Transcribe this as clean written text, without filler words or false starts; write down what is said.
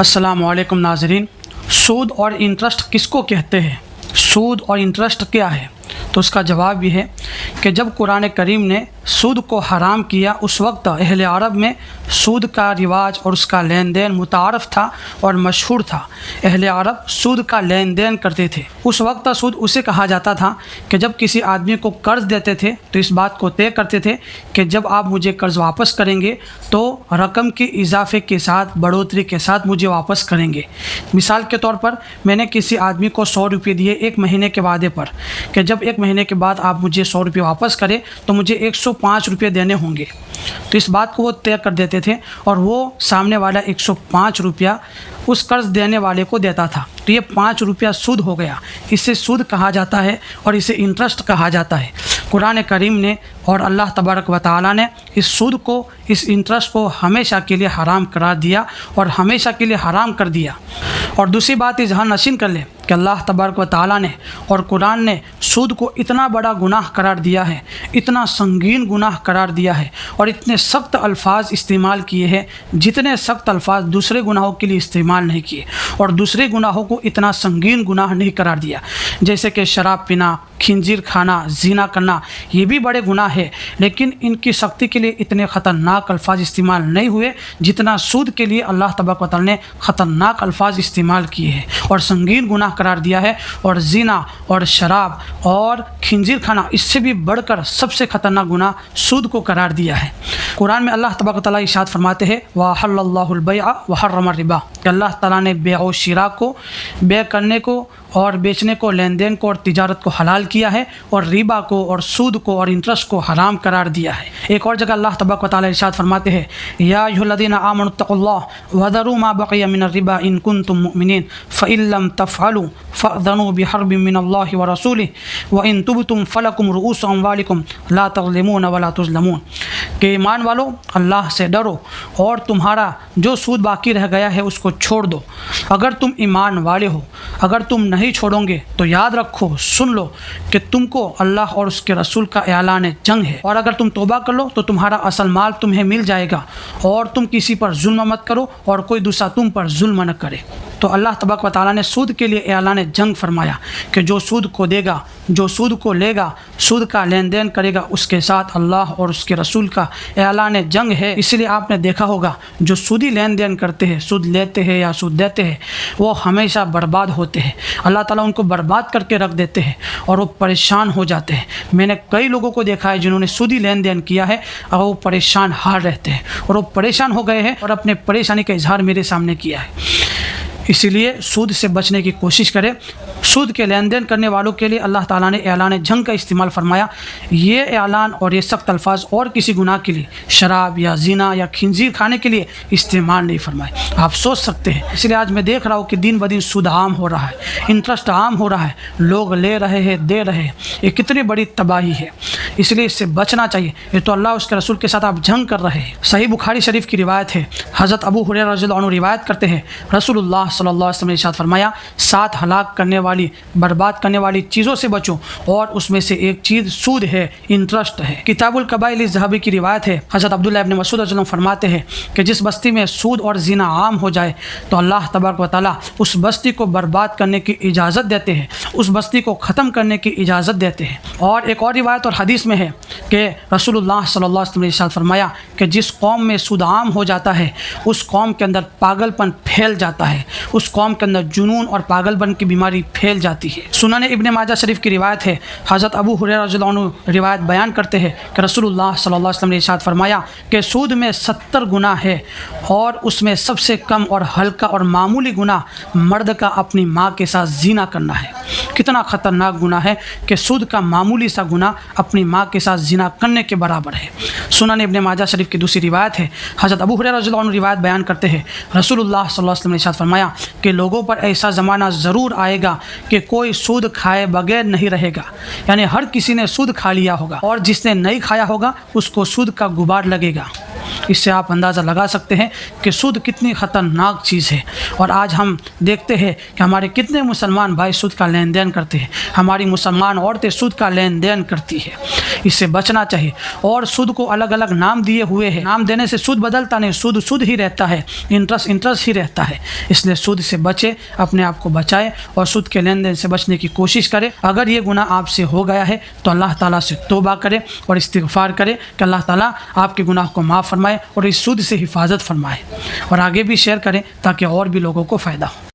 अस्सलाम वालेकुम नाज़रीन। सूद और इंटरेस्ट किसको कहते हैं? सूद और इंटरेस्ट क्या है? तो उसका जवाब ये है कि जब कुरान करीम ने सूद को हराम किया उस वक्त अहले अरब में सूद का रिवाज और उसका लेन देन मुतारफ़ था और मशहूर था। अहले अरब सूद का लेन देन करते थे। उस वक्त सूद उसे कहा जाता था कि जब किसी आदमी को कर्ज़ देते थे तो इस बात को तय करते थे कि जब आप मुझे कर्ज़ वापस करेंगे तो रकम के इजाफे के साथ बढ़ोतरी के साथ मुझे वापस करेंगे। मिसाल के तौर पर मैंने किसी आदमी को 100 रुपये दिए एक महीने के वादे पर कि जब एक महीने के बाद आप मुझे 100 रुपये वापस करें तो मुझे 105 रुपये देने होंगे। तो इस बात को वो तय कर देते थे और वो सामने वाला 105 रुपया उस कर्ज़ देने वाले को देता था। तो ये 5 रुपया सूद हो गया। इसे सूद कहा जाता है और इसे इंटरेस्ट कहा जाता है। कुरान करीम ने और अल्लाह तबारक व तआला ने इस सूद को, इस इंटरेस्ट को हमेशा के लिए हराम करार दिया और हमेशा के लिए हराम कर दिया। और दूसरी बात इस जहां नशीन कर ले कि अल्लाह तबारक व तआला ने और कुरान ने सूद को इतना बड़ा गुनाह करार दिया है, इतना संगीन गुनाह करार दिया है और इतने सख्त अल्फाज इस्तेमाल किए हैं जितने सख्त अल्फाज दूसरे गुनाहों के लिए इस्तेमाल नहीं किए, और दूसरे गुनाहों को इतना संगीन गुनाह नहीं करार दिया। जैसे कि शराब पीना, खिंजीर खाना, ज़िना करना, ये भी बड़े गुनाह है, लेकिन इनकी सख्ती के लिए इतने ख़तरनाक अल्फाज इस्तेमाल नहीं हुए जितना सूद के लिए अल्लाह तबारक व तआला ने ख़तरनाक अल्फाज इस्तेमाल किए हैं और संगीन गुनाह करार दिया है। और ज़िना और शराब और खिंजीर खाना, इससे भी बढ़कर सबसे ख़तरनाक गुनाह सूद को करार दिया है। कुरान में अल्लाह तबारक व तआला इरशाद फरमाते हैं वहल्लल्लाहुल बैअ व हर्रमर रिबा, कि अल्लाह ताला ने बेअ और शिरा को, बेच करने को और बेचने को, लेन देन को और तिजारत को हलाल किया है, और रिबा को और सूद को और इंटरेस्ट को हराम करार दिया है। एक और जगह अल्लाह तबारक व तआला इरशाद फरमाते हैं या अय्युहल्लज़ीना आमनुत्तक़ुल्लाह वज़रू मा बक़िया मिनर रिबा इन कुंतुम मुमिनीन फ़इन लम तफ़अलू फ़अज़नु बिहर्बिन मिनल्लाहि व रसूलिहि व इन तुबतुम फ़लकुम रुऊसु अम्वालिकुम ला तज़लिमून व ला तुज़लमून, कि ईमान वालो अल्लाह से डरो और तुम्हारा जो सूद बाकी रह गया है उसको छोड़ दो। अगर तुम ईमान वाले हो, अगर तुम नहीं छोड़ोगे तो याद रखो, सुन लो कि तुमको अल्लाह और उसके रसूल का ऐलान जंग है, और अगर तुम तौबा कर लो तो तुम्हारा असल माल तुम्हें मिल जाएगा, और तुम किसी पर जुल्म मत करो और कोई दूसरा तुम पर जुल्म न करे। तो अल्लाह तबारक व तआला ने सूद के लिए ऐलान जंग फरमाया कि जो सूद को देगा, जो सूद को लेगा, सूद का लेन देन करेगा, उसके साथ अल्लाह और उसके रसूल का ऐलान जंग है। इसलिए आपने देखा होगा जो सूदी लेन देन करते हैं, सूद लेते हैं या सूद देते हैं, वो हमेशा बर्बाद होते हैं। अल्लाह ताला उनको बर्बाद करके रख देते हैं और वो परेशान हो जाते हैं। मैंने कई लोगों को देखा है जिन्होंने सूदी लेन देन किया है और वो परेशान हार रहते हैं, और वो परेशान हो गए हैं और अपने परेशानी का इजहार मेरे सामने किया है। इसीलिए सूद से बचने की कोशिश करें। सूद के लेन देन करने वालों के लिए अल्लाह ताला ने ऐलान जंग का इस्तेमाल फरमाया। ये ऐलान और ये सख्त अल्फाज और किसी गुनाह के लिए, शराब या ज़िना या खिंजीर खाने के लिए इस्तेमाल नहीं फरमाए। आप सोच सकते हैं। इसलिए आज मैं देख रहा हूँ कि दिन ब दिन सूद आम हो रहा है, इंटरेस्ट आम हो रहा है, लोग ले रहे हैं, दे रहे हैं। ये कितनी बड़ी तबाही है, इसलिए इससे बचना चाहिए। ये तो अल्लाह उसके रसूल के साथ आप जंग कर रहे हैं। सही बुखारी शरीफ की रिवायत है, हज़रत अबू हुरैरा रज़ियल्लाहु अन्हु रिवायत करते हैं, रसूलुल्लाह सल्लल्लाहु अलैहि वसल्लम ने इरशाद फरमाया 7 हलाक करने वाली, बर्बाद करने वाली चीज़ों से बचो, और उसमें से एक चीज़ सूद है, इंटरेस्ट है। किताबुल कबाइल ज़हबी की रिवायत है, हज़रत अब्दुल्लाह इब्न मसूद रज़ियल्लाहु अन्हु फरमाते हैं कि जिस बस्ती में सूद और ज़िना आम हो जाए तो अल्लाह तबारक व तआला उस बस्ती को बर्बाद करने की इजाज़त देते हैं, उस बस्ती को ख़त्म करने की इजाज़त देते हैं। और एक और रिवायत और हदीस में है कि रसूलुल्लाह सल्लल्लाहु अलैहि वसल्लम ने इरशाद फरमाया कि जिस कौम में सूद आम हो जाता है उस कौम के अंदर पागलपन फैल जाता है, उस कौम के अंदर जुनून और पागलपन की बीमारी फैल जाती है। सुनन इब्ने माजा शरीफ की रिवायत है, हज़रत अबू हुरैरा रज़ियल्लाहु अन्हु रिवायत बयान करते हैं कि रसूलुल्लाह सल्लल्लाहु अलैहि वसल्लम ने इरशाद फरमाया कि सूद में 70 गुनाह है, और उसमें सबसे कम और हल्का और मामूली गुनाह मर्द का अपनी माँ के साथ ज़िना करना है। कितना ख़तरनाक गुनाह है कि सूद का मामूली सा गुनाह अपनी माँ के साथ ज़िना करने के बराबर है। सुनन इब्ने माजा शरीफ की दूसरी रिवायत है, हज़रत अबू हुरैरा रज़ियल्लाहु अन्हु रिवायत बयान करते हैं, रसूलुल्लाह सल्लल्लाहु अलैहि वसल्लम ने इरशाद फरमाया कि लोगों पर ऐसा ज़माना ज़रूर आएगा कि कोई सूद खाए बगैर नहीं रहेगा, यानी हर किसी ने सूद खा लिया होगा, और जिसने नहीं खाया होगा उसको सूद का गुबार लगेगा। اس سے آپ اندازہ لگا سکتے ہیں کہ سود کتنی خطرناک چیز ہے۔ اور آج ہم دیکھتے ہیں کہ ہمارے کتنے مسلمان بھائی سود کا لین دین کرتے ہیں، ہماری مسلمان عورتیں سود کا لین دین کرتی ہے۔ اس سے بچنا چاہیے۔ اور سود کو الگ الگ نام دیے ہوئے ہیں، نام دینے سے سود بدلتا نہیں، سود سود ہی رہتا ہے، انٹرسٹ ہی رہتا ہے۔ اس لیے سود سے بچے، اپنے آپ کو بچائے اور سود کے لین دین سے بچنے کی کوشش کرے۔ اگر یہ گناہ آپ سے ہو گیا ہے تو اللہ تعالیٰ سے توبہ کرے اور استغفار کرے کہ اللہ تعالیٰ آپ کے گناہ کو معاف فرمائے اور اس سود سے حفاظت فرمائے، اور آگے بھی شیئر کریں تاکہ اور بھی لوگوں کو فائدہ ہو۔